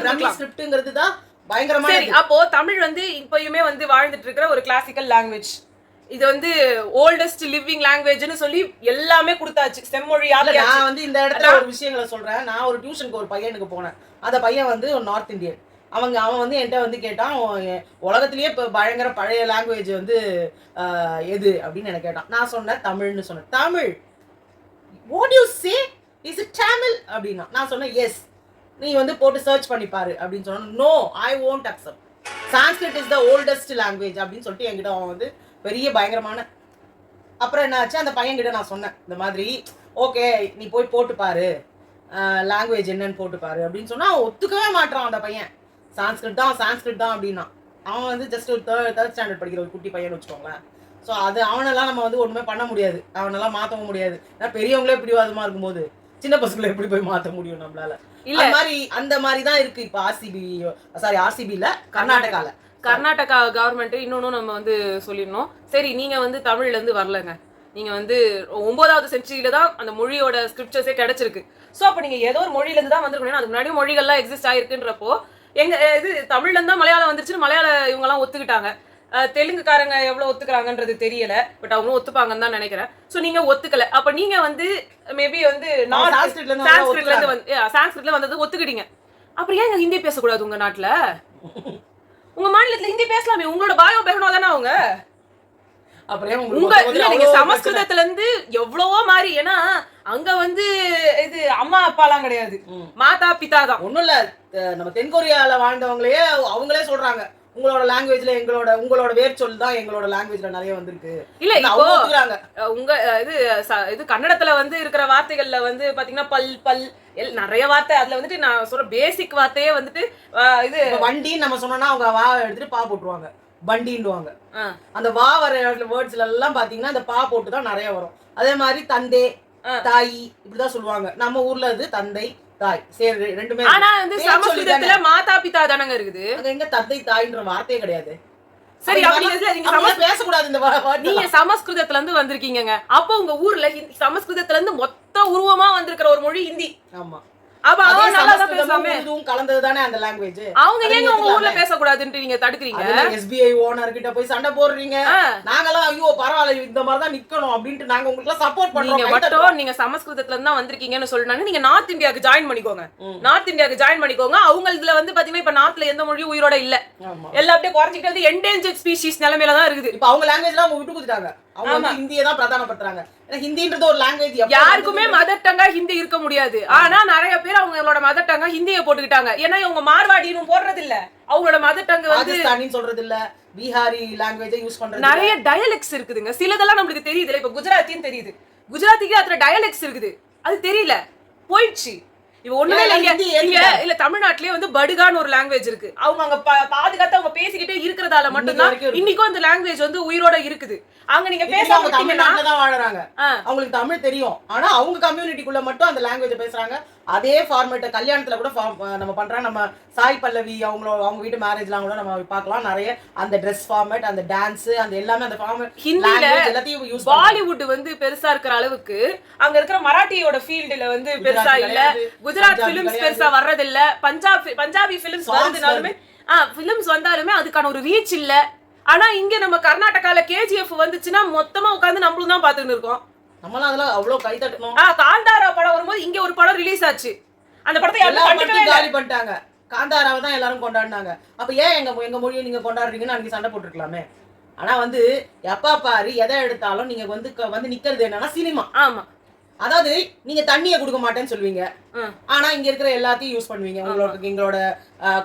பிரம்மி ஸ்கிரிப்ட்ங்கிறது தான் பயங்கரமா. சரி, அப்போ தமிழ் வந்து இப்பயுமே வந்து வாழ்ந்துட்டு இருக்கிற ஒரு கிளாசிக்கல் லாங்குவேஜ். இது வந்து ஓல்டஸ்ட் லிவிங் லாங்குவேஜ்னு சொல்லி எல்லாமே கொடுத்தாச்சு, செம்மொழி. நான் வந்து இந்த இடத்துல ஒரு விஷயங்களை சொல்றேன். நான் ஒரு டியூஷனுக்கு ஒரு பையனுக்கு போனேன். அந்த பையன் வந்து ஒரு நார்த் இந்தியன். அவன் வந்து என்கிட்ட வந்து கேட்டான், உலகத்திலேயே இப்போ பயங்கர பழைய லாங்குவேஜ் வந்து எது அப்படின்னு எனக்கு கேட்டான். நான் சொன்னேன் தமிழ்னு சொன்னேன். Tamil, what you say is it Tamil அப்படின்னா நான் சொன்னேன் எஸ், நீ வந்து போட்டு சர்ச் பண்ணி பாரு அப்படின்னு சொன்னேன். No, I won't accept. Sanskrit is the oldest language அப்படின்னு சொல்லிட்டு என்கிட்ட அவன் வந்து பெரிய பயங்கரமான. அப்புறம் என்ன ஆச்சு, அந்த பையன்கிட்ட நான் சொன்னேன் இந்த மாதிரி, ஓகே நீ போய் போட்டு பாரு லாங்குவேஜ் என்னன்னு போட்டு பாரு அப்படின்னு சொன்னா அவன் ஒத்துக்கவே மாட்டான். அந்த பையன் சான்ஸ்கிரிட் தான் அப்படின்னா. அவன் வந்து ஜஸ்ட் ஒரு தேர்ட் ஸ்டாண்டர்ட் படிக்கிற ஒரு குட்டி பையன் வச்சுக்கோங்களேன். ஸோ அது அவனெல்லாம் நம்ம வந்து ஒன்றுமே பண்ண முடியாது, அவனெல்லாம் மாற்றவும் முடியாது. ஏன்னா பெரியவங்களே பிடிவாதமாக இருக்கும்போது சின்ன பசங்களை எப்படி போய் மாற்ற முடியும் நம்மளால? அந்த மாதிரி தான் இருக்கு இப்போ ஆர்சிபி இல்ல கர்நாடகால. கர்நாடகா கவர்மெண்ட் இன்னொன்னு நம்ம வந்து சொல்லிடணும். சரி, நீங்க வந்து தமிழ்ல இருந்து வரலங்க, நீங்க வந்து 9வது செஞ்சுரியில தான் அந்த மொழியோட ஸ்கிரிப்சர்ஸே கிடைச்சிருக்கு. சோ அப்ப நீங்க ஏதோ ஒரு மொழியில இருந்து தான் வந்திருக்கணும். அதுக்கு முன்னாடி மொழிகள்லாம் எக்ஸிஸ்ட் ஆயிருக்குன்றப்போ எங்க இது தமிழ்ல இருந்தா மலையாளம் வந்துருச்சுன்னு மலையாள இவங்க எல்லாம் ஒத்துக்கிட்டாங்க. தெலுங்குக்காரங்க எவ்வளவு ஒத்துக்கிறாங்கன்றது தெரியல, பட் அவங்களும் ஒத்துப்பாங்கன்னு தான் நினைக்கிறேன். சோ நீங்க ஒத்துக்கல, அப்ப நீங்க வந்து மேபி வந்து சான்ஸ்கிரிட்ல வந்தது ஒத்துக்கிட்டீங்க. அப்புறம் ஏன் ஹிந்தி பேசக்கூடாது உங்க நாட்டுல? உங்க மாநிலத்துல ஹிந்தி பேசலாமே, உங்களோட பாயோ பேசணும் தானே அவங்க. அப்புறம் நீங்க சமஸ்கிருதத்துல இருந்து எவ்வளவோ மாறி, ஏன்னா அங்க வந்து இது அம்மா அப்பாலாம் கிடையாது, மாதா பிதா தான். ஒண்ணும் இல்ல, நம்ம தென்கொரியால வாழ்ந்தவங்களே அவங்களே சொல்றாங்க, உங்களோட லாங்குவேஜ்ல உங்களோட வேர் சொல் தான் எங்களோட லாங்குவேஜ்ல நிறைய வந்திருக்கு. இல்ல இப்போ உங்க இது கன்னடத்துல வந்து இருக்கிற வார்த்தைகள்ல வந்து பாத்தீங்கன்னா பல் பல் நிறைய வார்த்தை, அதுல வந்துட்டு நான் சொல்ற பேசிக் வார்த்தையே வந்துட்டு இது வண்டின்னு நம்ம சொன்னோம்னா அவங்க வா எடுத்துட்டு பா போட்டுருவாங்க, வண்டின்னுவாங்க. அந்த வா வர வேர்ட்ஸ்ல எல்லாம் பாத்தீங்கன்னா அந்த பா போட்டு தான் நிறைய வரும். அதே மாதிரி தந்தை தாய் இப்படிதான் சொல்லுவாங்க. நம்ம ஊர்ல அது தந்தை தாய் சரி ரெண்டுமே. ஆனா வந்து சமஸ்கிருதத்துல மாதா பிதா தானங்க இருக்குது, அங்க எங்க தந்தை தாய்ன்ற வார்த்தையே கிடையாது. சரி, நீங்க பேசக்கூடாது இந்த வார்த்தை. நீங்க சமஸ்கிருதத்துல இருந்து வந்திருக்கீங்க, அப்போ உங்க ஊர்ல சமஸ்கிருதத்துல இருந்து மொத்த உருவமா வந்திருக்கிற ஒரு மொழி ஹிந்தி. ஆமா, அப்ப அவங்க நல்லா தான் பேசாம கலந்தது தானே அந்த லாங்குவேஜ். அவங்க ஏங்க உங்க ஊர்ல பேசக்கூடாதுன்னு நீங்க தடுக்கிறீங்க? SBI ஓனர் கிட்ட போய் சண்டை போடுறீங்க. நாங்கலாம் ஐயோ பரவாயில்ல இந்த மாதிரி தான் நிக்கணும் அப்படின்ட்டு நாங்க உங்களுக்கு சப்போர்ட் பண்றோம். நீங்க மட்டும் நீங்க சமஸ்கிருதத்துல இருந்து தான் வந்திருக்கீங்கன்னு சொல்றாங்க. நீங்க நார்த் இந்தியாக்கு ஜாயின் பண்ணிக்கோங்க, நார்த் இந்தியாக்கு ஜாயின் பண்ணிக்கோங்க. அவங்க இதுல வந்து பாத்தீங்கன்னா இப்ப நார்த்ல எந்த மொழியும் உயிரோட இல்ல, எல்லாம் அப்படியே குறைஞ்சிட்டு வந்து என்டேஞ்சர்ட் ஸ்பீஷீஸ் நிலைமையில தான் இருக்குது. இப்ப அவங்க லாங்குவேஜ்லாம் அவங்க விட்டு கொடுத்துட்டாங்க, அவங்க வந்து ஹிந்தியை தான் பிரதானப்படுத்துறாங்க. ஹிந்தின்றது ஒரு லாங்குவேஜ், யாருக்குமே மதர் டங்கா ஹிந்தி இருக்க முடியாது. ஆனா நிறைய பேர் அவங்களோட மதர் டங்கா ஹிந்தியை போட்டுக்கிட்டாங்க. ஏன்னா இவங்க மார்வாடின்னு போடுறது இல்ல, அவங்களோட மதர் டங் வந்து ராஜஸ்தானின்னு சொல்றது இல்ல, பீகாரி லாங்குவேஜை யூஸ் பண்றது. நிறைய டயலெக்ட்ஸ் இருக்குதுங்க, சிலதெல்லாம் நம்மளுக்கு தெரியுது. இப்ப குஜராத்தின்னு தெரியுது, குஜராத்திக்கு அதுல டயலெக்ட்ஸ் இருக்குது, அது தெரியல போயிடுச்சு. இப்ப ஒண்ணுமே இல்ல, தமிழ்நாட்டிலேயே வந்து படுகான்னு ஒரு லாங்குவேஜ் இருக்கு. அவங்க அங்க பாதுகாத்து அவங்க பேசிக்கிட்டே இருக்கிறதால மட்டும்தான் இன்னைக்கும் அந்த லாங்குவேஜ் வந்து உயிரோட இருக்குது. அங்க நீங்க பேசாம தமிழ்நாட்டுலதான் வாழறாங்க, அவங்களுக்கு தமிழ் தெரியும். ஆனா அவங்க கம்யூனிட்டிக்குள்ள மட்டும் அந்த லாங்குவேஜ் பேசுறாங்க. அதே ஃபார்மேட் கல்யாணத்துல கூட நம்ம பண்றோம். நம்ம சாய் பல்லவி அவங்க வீட்டு மேரேஜ்லாம் கூட நம்ம பார்க்கலாம். நிறைய அந்த ட்ரெஸ் ஃபார்மேட், அந்த டான்ஸ், அந்த எல்லாமே அந்த ஃபார்மேட் ஹிந்தில எல்லாத்தையும் யூஸ். பாலிவுட் வந்து பெருசா இருக்கிற அளவுக்கு அங்க இருக்கிற மராட்டியோட ஃபீல்டுல வந்து பெருசா இல்ல, குஜராத் ஃபிலிம்ஸ் பெருசா வர்றது இல்ல, பஞ்சாபி ஃபிலிம்ஸ் வருதுனாலுமே ஃபிலிம்ஸ் வந்தாலுமே அதுக்கான ஒரு ரீச் இல்ல. ஆனா இங்க நம்ம கர்நாடகால KGF வந்துச்சுன்னா மொத்தமா உட்கார்ந்து நம்மளும் தான் பாத்துட்டு இருக்கோம். நம்மலாம் அதெல்லாம் அவ்வளவு கை தட்டணும். காந்தாரா படம் வரும்போது இங்க ஒரு படம் ரிலீஸ் ஆச்சு, அந்த படத்தை எல்லாரும் காலி பண்ணிட்டாங்க. காந்தாராவை தான் எல்லாரும் கொண்டாடினாங்க. அப்ப ஏன் எங்க மொழியை நீங்க கொண்டாடுறீங்கன்னு அன்னைக்கு சண்டை போட்டுருக்கலாமே. ஆனா வந்து எப்பா பாரு எதை எடுத்தாலும் நீங்க வந்து நிக்கிறது என்னன்னா சினிமா. ஆமா, அதாவது நீங்க தண்ணியை கொடுக்க மாட்டேன்னு சொல்லுவீங்க, ஆனா இங்க இருக்கிற எல்லாத்தையும் யூஸ் பண்ணுவீங்க. எங்களோட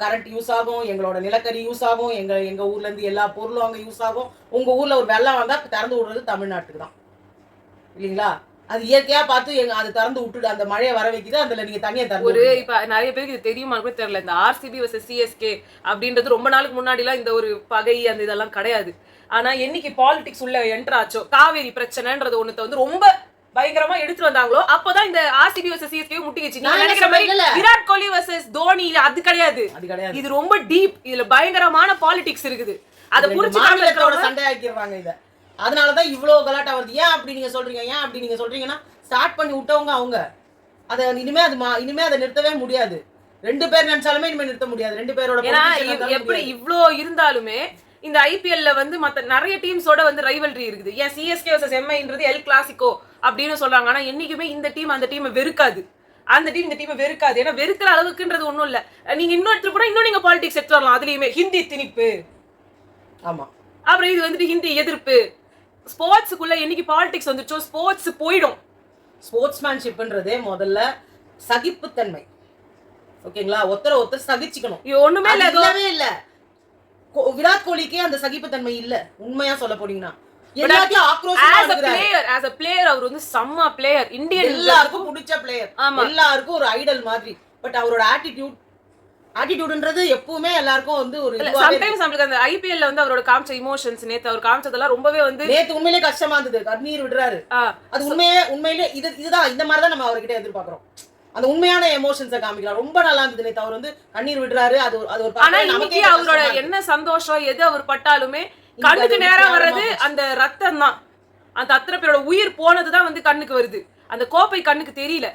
கரண்ட் யூஸ் ஆகும், எங்களோட நிலக்கரி யூஸ் ஆகும், எங்க ஊர்ல இருந்து எல்லா பொருளும் அங்க யூஸ் ஆகும். உங்க ஊர்ல ஒரு வெள்ளம் வந்தா திறந்து விடுறது தமிழ்நாட்டுக்கு தான் இல்லீங்களா? அது இயற்கையா பார்த்து அது திறந்து விட்டுட்டு அந்த மழையை வர வைக்குது, அதுல நீங்க தண்ணியை திறந்து. இப்ப நிறைய பேருக்கு இது தெரியுமா கூட தெரியல, இந்த RCB vs CSK அப்படின்றது ரொம்ப நாளுக்கு முன்னாடி எல்லாம் இந்த ஒரு பகை அந்த இதெல்லாம் கிடையாது. ஆனா என்னைக்கு பாலிடிக்ஸ் உள்ள என்டர் ஆச்சோ, காவேரி பிரச்சனைன்றது ஒண்ணு வந்து ரொம்ப பயங்கரமா எடுத்து வந்தாங்களோ அப்பதான் இந்த RCB vs CSK முட்டிக்கிச்சு. நீங்க நினைக்கிற மாதிரி விராட் கோலி vs தோனி அது கிடையாது. இது ரொம்ப டீப், இதுல பயங்கரமான பாலிடிக்ஸ் இருக்குது. அத புரிஞ்சுக்காம சண்டை ஆக்கிடுவாங்க இத. அதனாலதான் இவ்வளவு கலாட்டா வருது. ஏன் அப்படி நீங்க சொல்றீங்கன்னா ஸ்டார்ட் பண்ணி விட்டவங்க அவங்க. அதை இனிமே அதை நிறுத்தவே முடியாது. 2 பேர் நினைச்சாலுமே இனிமே நிறுத்த முடியாது. 2 பேரோட எப்படி இவ்ளோ இருந்தாலுமே இந்த IPL வந்து மத்த நிறைய டீம்ஸோட வந்து ரைவல்ரி இருக்குது. ஏன் CSK vs MIன்றது எல் கிளாசிக்கோ அப்படின்னு சொல்றாங்க. ஆனா என்னைக்குமே இந்த டீம் அந்த டீமை வெறுக்காது, அந்த டீம் இந்த டீமை வெறுக்காது. ஏன்னா வெறுக்கிற அளவுக்குன்றது ஒண்ணும் இல்ல. நீங்க இன்னொருத்தர் கூட நீங்க பாலிடிக்ஸ் எடுத்து வரலாம், அதுலயுமே ஹிந்தி திணிப்பு. ஆமா, அப்புறம் இது வந்துட்டு ஹிந்தி எதிர்ப்பு. ஸ்போர்ட்ஸுக்குள்ள என்னைக்கு பாலிடிக்ஸ் வந்துச்சோ ஸ்போர்ட்ஸ் போயிடும். ஸ்போர்ட்ஸ்மேன்ஷிப்ன்றதே முதல்ல சகிப்புத்தன்மை, ஓகேங்களா? ஒருத்தர் சகிச்சுக்கணும். ஒண்ணுமே இல்ல. விராட் கோலிக்கே அந்த சகிப்புத்தன்மை இல்ல, உண்மையா சொல்ல போனீங்கன்னா. அவர் வந்து செம்ம பிளேயர், இந்தியன் எல்லாருக்கும் பிடிச்ச பிளேயர், எல்லாருக்கும் ஒரு ஐடல் மாதிரி. பட் அவரோட ஆட்டிடியூட்ன்றது எப்பவுமே எல்லாருக்கும் வந்து ஒரு சம்டைம்ஸ் நமக்கு அந்த IPLல வந்து அவரோட காமிச்ச இமோஷன்ஸ், நேத்து அவர் காமிச்சதெல்லாம் ரொம்பவே வந்து நேத்து உண்மையிலேயே கஷ்டமா இருந்தது. கண்ணீர் விடுறாரு. அது உண்மையிலே இதுதான் இந்த மாதிரி தான் நம்ம அவர்கிட்ட எதிர்பார்க்கிறோம். அந்த உண்மையான எமோஷன்ஸை காமிக்கலாம். ரொம்ப நல்லா இருந்தது. நேத்து அவர் வந்து கண்ணீர் விடுறாரு. அது ஒரு ஆனா இன்னைக்கு அவரோட என்ன சந்தோஷம் எது அவர் பட்டாலுமே கண்ணுக்கு நேரா வர்றது அந்த ரத்தம் தான். அந்த அத்தனை பேரோட உயிர் போனதுதான் வந்து கண்ணுக்கு வருது. அந்த கோப்பை கண்ணுக்கு தெரியல.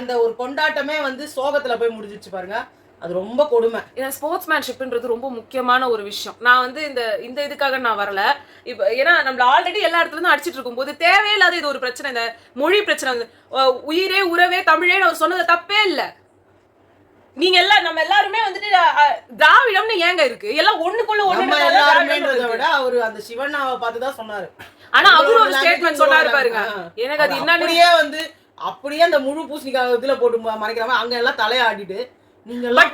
அந்த ஒரு கொண்டாட்டமே வந்து சோகத்துல போய் முடிஞ்சிச்சு பாருங்க. அது ரொம்ப கொடுமை. ஸ்போர்ட்ஸ்மேன்ஷிப்ன்றது ரொம்ப முக்கியமான ஒரு விஷயம். நான் வந்து இந்த இதுக்காக நான் வரல. இப்ப ஏன்னா நம்ம ஆல்ரெடி எல்லா இடத்துல இருந்து அடிச்சிட்டு இருக்கும்போது தேவையில்லாத இது ஒரு பிரச்சனை. இந்த மொழி பிரச்சனை வந்து உயிரே உறவே தமிழே அவர் சொன்னது தப்பே இல்ல. நீங்க எல்லாம் நம்ம எல்லாருமே வந்துட்டு திராவிடம்னு ஏங்க இருக்கு? எல்லாம் ஒண்ணுக்குள்ள ஒண்ணு விட அவரு அந்த சிவண்ணாவை பார்த்துதான் சொன்னாரு. ஆனா அவரு ஒரு ஸ்டேட்மெண்ட் சொன்னாரு பாருங்க. எனக்கு அது என்னன்னே வந்து அப்படியே அந்த முழு பூசணிக்காய் இதுல போட்டு மறைக்கிறாம அங்க எல்லாம் தலையாடிட்டு நீங்க எல்லாம்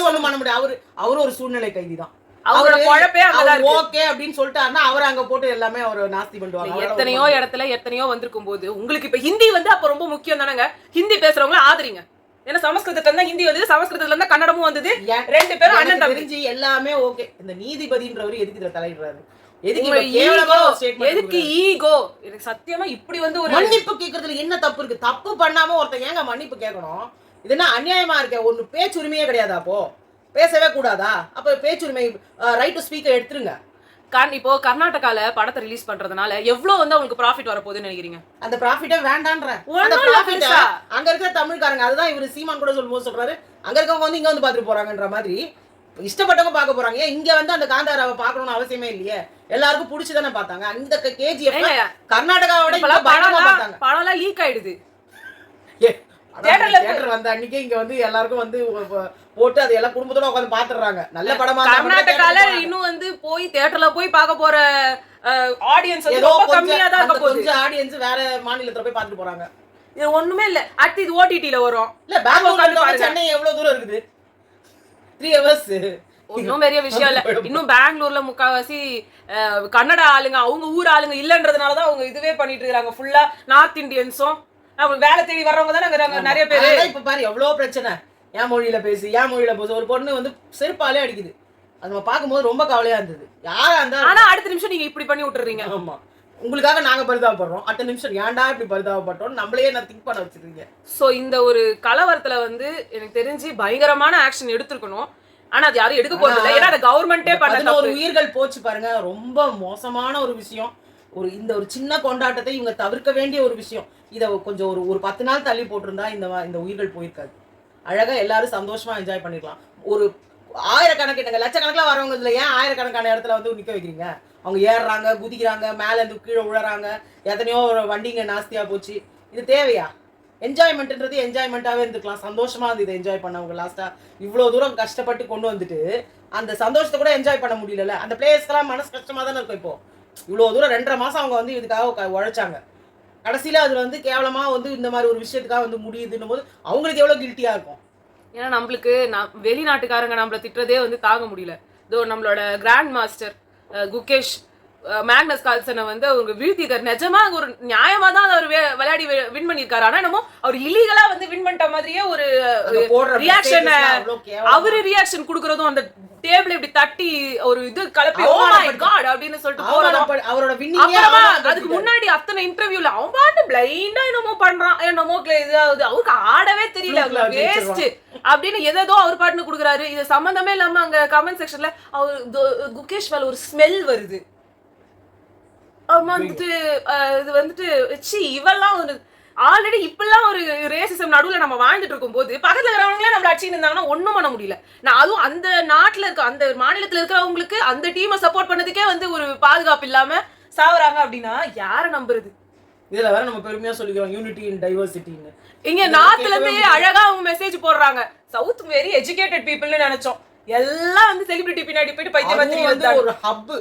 ஒண்ணும் பண்ண முடியாது. அவரு ஒரு சூழ்நிலை கைதிதான். அவரோட குழப்பே அங்கதான் ஓகே அப்படின்னு சொல்லிட்டாருன்னா அவர் அங்க போட்டு எல்லாமே அவர் நாஸ்தி பண்ணுவாங்க. எத்தனையோ இடத்துல எத்தனையோ வந்திருக்கும் போது உங்களுக்கு இப்ப ஹிந்தி வந்து அப்ப ரொம்ப முக்கியம் தானங்க. ஹிந்தி பேசுறவங்கள ஆதரிங்க. ஏன்னா சமஸ்கிருதத்துல இருந்தா ஹிந்தி வந்தது, சமஸ்கிருதத்துல இருந்தா கன்னடமும் வந்தது. ரெண்டு பேரும் அண்ணன் தெரிஞ்சு எல்லாமே ஓகே. இந்த நீதிபதின்றவர் எதுக்கு இதுல தலையிடுறாரு? எதுக்கு ஈகோ? எனக்கு சத்தியமா இப்படி வந்து ஒரு மன்னிப்பு கேக்குறதுல என்ன தப்பு இருக்கு? தப்பு பண்ணாம ஒருத்தன் ஏங்க மன்னிப்பு கேட்கணும்? இது என்ன அநியாயமா இருக்க? ஒண்ணு பேச்சுரிமையே கிடையாது. அப்போ பேசவே கூடாதா? அப்ப பேச்சுரிமை ரைட் டு ஸ்பீக்கர் எடுத்துருங்க. இப்போ கர்நாடகால படத்தை ரிலீஸ் பண்றதுனால எவ்வளவு வந்து உங்களுக்கு ப்ராஃபிட் வர போகுதுன்னு நினைக்கிறீங்க? அந்த ப்ராஃபிட்டே வேண்டான்ற அங்க இருக்கிற தமிழ்காரங்க அதுதான் இவரு சீமான் கூட சொல்லும்போது சொல்றாரு. அங்க இருக்கவங்க வந்து இங்க வந்து பாத்துட்டு போறாங்கன்ற மாதிரி இஷ்டப்பட்டவங்க பார்க்க போறாங்க. இங்க வந்து அந்த காந்தாராவை பார்க்கணும்னு அவசியமே இல்லையே. எல்லாருக்கும் பிடிச்சுதானே பார்த்தாங்க. அந்த கேஜிஎஃப் கர்நாடகாவோட படம் எல்லாம் லீக் ஆயிடுது. தியேட்டர் வந்த அன்னைக்கு இங்க வந்து எல்லாருக்கும் வந்து போட்டு அது எல்லா குடும்பத்தோட உட்கார்ந்து பாத்துறாங்க. நல்ல படமா கர்நாடகால இன்னும் வந்து போய் தியேட்டர்ல போய் பார்க்க போற ஆடியன்ஸ் வந்து ரொம்ப கம்மியா தான் இருக்க போகுது. கொஞ்சம் ஆடியன்ஸ் வேற மாநிலத்துல போய் பாத்துட்டு போறாங்க. இது ஒண்ணுமே இல்ல. அடுத்து இது ஓடிடில வரும். இல்ல பெங்களூர்ல சென்னை எவ்வளவு தூரம் இருக்குது? 3 hours. ஒன்னும் பெரிய விஷயம் இல்ல. இன்னும் பெங்களூர்ல முக்காவாசி கன்னட ஆளுங்க அவங்க ஊர் ஆளுங்க இல்லன்றதுனாலதான் அவங்க இதுவே பண்ணிட்டு இருக்காங்க. ஃபுல்லா நார்த் இந்தியன்ஸும் வேலை தேடி வர்றவங்க தான் நிறைய பேரு. இப்ப பாரு எவ்வளவு பிரச்சனை. ஏன் மொழியில பேசு, ஏன் மொழியில பேசு. ஒரு பொண்ணு வந்து செருப்பாலே அடிக்குது. அது நம்ம பார்க்கும்போது ரொம்ப கவலையா இருந்தது. யாரா இருந்தா ஆனா அடுத்த நிமிஷம் நீங்க இப்படி பண்ணி விட்டுறீங்க. ஆமா, உங்களுக்காக நாங்க பரிதாபப்படுறோம். அடுத்த நிமிஷம் ஏன்டா இப்படி பரிதாபப்பட்டோம் நம்மளையே நான் திங்க் பண்ண வச்சிருக்கீங்க. சோ இந்த ஒரு கலவரத்துல வந்து எனக்கு தெரிஞ்சு பயங்கரமான ஆக்ஷன் எடுத்துருக்கணும். ஆனா அது யாரும் எடுக்க போறது இல்லை. ஏன்னா அது கவர்மெண்டே பண்ணல. ஒரு உயிர்கள் போச்சு பாருங்க. ரொம்ப மோசமான ஒரு விஷயம். இந்த ஒரு சின்ன கொண்டாட்டத்தை இவங்க தவிர்க்க வேண்டிய ஒரு விஷயம். இதை கொஞ்சம் ஒரு 10 நாள் தள்ளி போட்டிருந்தா இந்த உயிர்கள் போயிருக்காது. அழகா எல்லாரும் சந்தோஷமா என்ஜாய் பண்ணிக்கலாம். ஒரு ஆயிரக்கணக்கிட்ட லட்சக்கணக்கில் வரவங்க இதுல ஏன் ஆயிரக்கணக்கான இடத்துல வந்து நிக்க வைக்கிறீங்க? அவங்க ஏறுறாங்க, குதிக்கிறாங்க, மேல இருந்து கீழே விழுறாங்க, எத்தனையோ வண்டிங்க நாஸ்தியா போச்சு. இது தேவையா? என்ஜாய்மெண்ட்ன்றது என்ஜாய்மெண்ட்டாவே இருந்துக்கலாம். சந்தோஷமா இருந்து இதை என்ஜாய் பண்ணவங்க லாஸ்டா இவ்வளவு தூரம் கஷ்டப்பட்டு கொண்டு வந்துட்டு அந்த சந்தோஷத்தை கூட என்ஜாய் பண்ண முடியல. அந்த பிளேயர்ஸ்க்கெல்லாம் மனசு கஷ்டமா தானே இருக்கும். இப்போ இவ்வளவு தூரம் 2.5 மாசம் அவங்க வந்து இதுக்காக உழைச்சாங்க. கடைசியில அதுல வந்து கேவலமா வந்து இந்த மாதிரி ஒரு விஷயத்துக்காக வந்து முடியுதுன்னும் போது அவங்களுக்கு எவ்வளவு கில்ட்டியா இருக்கும். ஏன்னா நம்மளுக்கு வெளிநாட்டுக்காரங்க நம்மள திட்டுறதே வந்து தாங்க முடியல. இதோ நம்மளோட கிராண்ட் மாஸ்டர் குகேஷ் மேக்னஸ் கால்சனை வந்து அவங்க வீழ்த்திருக்காரு. நிஜமா ஒரு நியாயமா தான் அவர் விளையாடி வின் பண்ணிருக்காரு. ஆனா என்னமோ அவர் இல்லீகலா வந்து வின் பண்ணிட்ட மாதிரியே ஒரு ரியாக்ஷன் அவரு ரியாக்ஷன் கொடுக்கறதும் அந்த டேபிள் இப்படி தட்டி ஒரு இது கலப்பி ஓ மை காட் அப்படின்னு சொல்லிட்டு போறதும் அவரோட அதுக்கு முன்னாடி அத்தனை இன்டர்வியூல அவன் பாட்டு பிளைண்டா என்னமோ பண்றான். என்னமோ இதாவது அவருக்கு ஆடவே தெரியல, வேஸ்ட் அப்படின்னு எதோ அவர் பாட்டுன்னு கொடுக்குறாரு. இது சம்பந்தமே இல்லாம அங்க கமெண்ட் செக்ஷன்ல அவர் குகேஷ் மேல ஒரு ஸ்மெல் வருது. வந்துட்டு இது வந்துட்டு இவெல்லாம் ஒரு ஆல்ரெடி இப்பெல்லாம் ஒரு ரேசிசம் நடுவில் நம்ம வாழ்ந்துட்டு இருக்கும் போது பக்கத்துல இருக்கிறவங்களே நம்மள அடிச்சுட்டு இருந்தாங்கன்னா ஒன்றும் பண்ண முடியல. நான் அதுவும் அந்த நாட்டில் இருக்க அந்த மாநிலத்தில் இருக்கிறவங்களுக்கு அந்த டீமை சப்போர்ட் பண்ணதுக்கே வந்து ஒரு பாதுகாப்பு இல்லாம சாவுறாங்க அப்படின்னா யாரை நம்புறது? இதுல வேற நம்ம பெருமையா சொல்லிக்கிறோம் யூனிட்டி இன் டைவர்சிட்டின்னு. இங்க நார்த்ல இருந்து அழகா அவங்க மெசேஜ் போடுறாங்க. சவுத் வெரி எஜுகேட்டட் பீப்புள்னு நினைச்சோம். எல்லாம் வந்து செலிபிரிட்டி பின்னாடி போயிட்டு பைத்தியம் ஒரு ஹப்.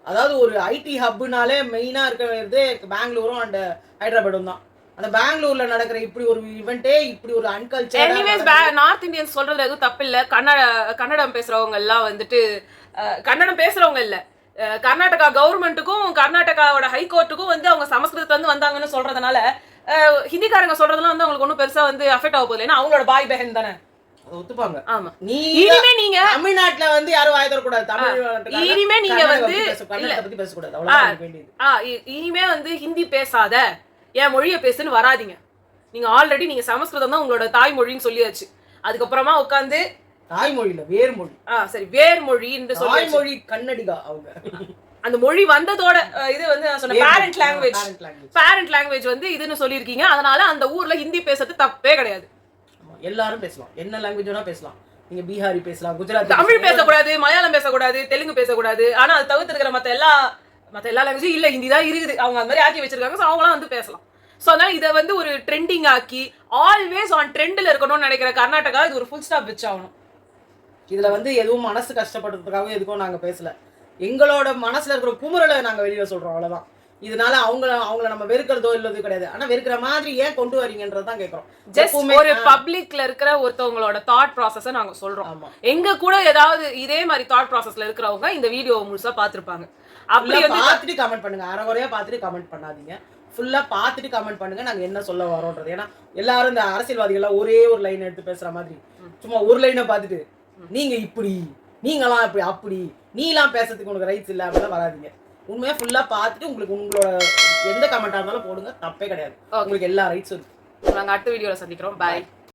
அதாவது ஒரு ஐடி ஹப்னாலே மெயினா இருக்கிறது பெங்களூரும் அண்ட் ஹைதராபாடும் தான். அந்த பெங்களூர்ல நடக்கிற இப்படி ஒரு ஈவென்ட்டே இப்படி ஒரு அன்கல்ச்சர். எனிவேஸ் நார்த் இந்தியன்ஸ் சொல்றது எதுவும் தப்பு இல்ல. கன்னடம் பேசுறவங்க எல்லாம் வந்துட்டு கன்னடம் பேசுறவங்க இல்ல, கர்நாடகா கவர்மெண்ட்டுக்கும் கர்நாடகாவோட ஹைகோர்ட்டுக்கும் வந்து அவங்க சமஸ்கிருதத்துல இருந்து வந்தாங்கன்னு சொல்றதுனால ஹிந்திக்காரங்க சொல்றதெல்லாம் வந்து அவங்களுக்கு ஒன்றும் பெருசா வந்து அஃபெக்ட் ஆக போகுது. ஏன்னா அவங்களோட பாய் பெஹன் தானே ஒத்துப்பாங்க. ஆமா, இனிமே நீங்க தமிழ்நாட்டுல வந்து யாரும் வாய் தரக்கூடாது. இனிமே நீங்க வந்து பத்தி பேசக்கூடாது. அவ்வளவுதான் வேண்டியது. இனிமே வந்து ஹிந்தி பேசாத என் மொழியை பேசுன்னு வராதிங்க. நீங்க ஆல்ரெடி நீங்க சமஸ்கிருதம் தான் உங்களோட தாய்மொழின்னு சொல்லியாச்சு. அதுக்கப்புறமா உட்காந்து தாய்மொழியில வேர்மொழி. சரி, வேர்மொழி என்று சொல்லி தாய்மொழி கன்னடிகா அவங்க. அந்த மொழி வந்ததோட இது வந்து நான் சொன்ன பேரண்ட் லாங்குவேஜ் வந்து இதுன்னு சொல்லியிருக்கீங்க. அதனால அந்த ஊர்ல ஹிந்தி பேசுறது தப்பே கிடையாது. எல்லாரும் பேசலாம், என்ன லாங்குவேஜ் வேணா பேசலாம். நீங்க பீகாரி பேசலாம், குஜராத்தி, தமிழ் பேசக்கூடாது, மலையாளம் பேசக்கூடாது, தெலுங்கு பேசக்கூடாது. ஆனா அது தவிர்த்து இருக்கிற மத்த எல்லா லாங்குவேஜும் இல்ல, ஹிந்தி தான் இருக்குது, அவங்க அந்த மாதிரி ஆக்கி வச்சிருக்காங்க. ஸோ அவங்களாம் வந்து பேசலாம். ஸோ அதனால இதை வந்து ஒரு ட்ரெண்டிங் ஆக்கி ஆல்வேஸ் ஆன் ட்ரெண்டில் இருக்கணும்னு நினைக்கிற கர்நாடகா இது ஒரு ஃபுல் ஸ்டாப் வச்சாகணும். இதுல வந்து எதுவும் மனசு கஷ்டப்படுறதுக்காகவும் எதுக்கும் நாங்க பேசல. எங்களோட மனசுல இருக்கிற குமுறலை நாங்க வெளியில சொல்றோம், அவ்வளவுதான். இதனால அவங்கள நம்ம வெறுக்கிறதோ இல்லது கிடையாது. ஆனா வெறுக்கிற மாதிரி ஏன் கொண்டு வரீங்கன்றதான் கேக்குறோம். ஜஸ்ட் ஒரு பப்ளிக்ல இருக்கிற ஒருத்தவங்களோட தாட் ப்ராசஸை நாங்க சொல்றோம். எங்க கூட ஏதாவது இதே மாதிரி தாட் ப்ராசஸ்ல இருக்கிறவங்க இந்த வீடியோ முழுசா பாத்துருப்பாங்க. அப்படி பார்த்துட்டு கமெண்ட் பண்ணுங்க, அரைகுறையா பார்த்துட்டு கமெண்ட் பண்ணாதீங்க, ஃபுல்லா பார்த்துட்டு கமெண்ட் பண்ணுங்க நாங்க என்ன சொல்ல வரோன்றது. ஏன்னா எல்லாரும் இந்த அரசியல்வாதிகள் ஒரே ஒரு லைன் எடுத்து பேசுற மாதிரி சும்மா ஒரு லைனை பார்த்துட்டு நீங்க இப்படி, நீங்களாம் இப்படி, அப்படி நீலாம் பேசுறதுக்கு உனக்கு ரைட்ஸ் இல்லை அப்படிலாம் வராதிங்க. உண்மையா ஃபுல்லா பார்த்துட்டு உங்களுக்கு உங்களோட எந்த கமெண்டா இருந்தாலும் போடுங்க, தப்பே கிடையாது. உங்களுக்கு எல்லா ரைட்ஸும் இருக்கு. நாங்க அடுத்த வீடியோல சந்திக்கிறோம். பாய்.